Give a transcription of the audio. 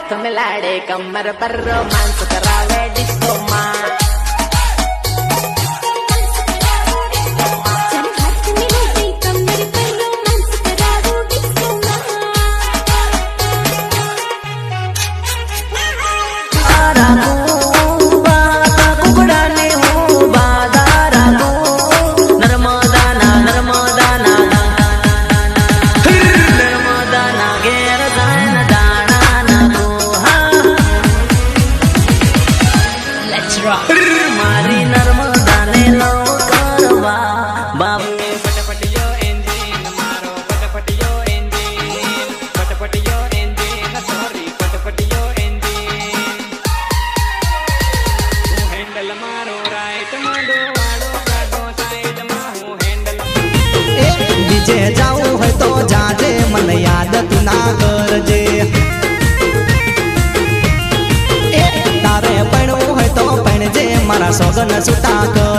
हाथ मिलाड़े कमर पर रोमांस करावे डिस्को माँ। मारी नर्मदा ने लो करवा बाबू फटफटियो इंजिन मारो फटफटियो इंजिन फटफटियो इंजिन सॉरी फटफटियो इंजिन हैंडल मारो राइट मारो वाड़ो काडो साइड मा हूँ हैंडल डीजे जाऊ है तो जाजे मन याद तू ना करजे तारे पणू है तो पणजे मारा सोगन सुटा कर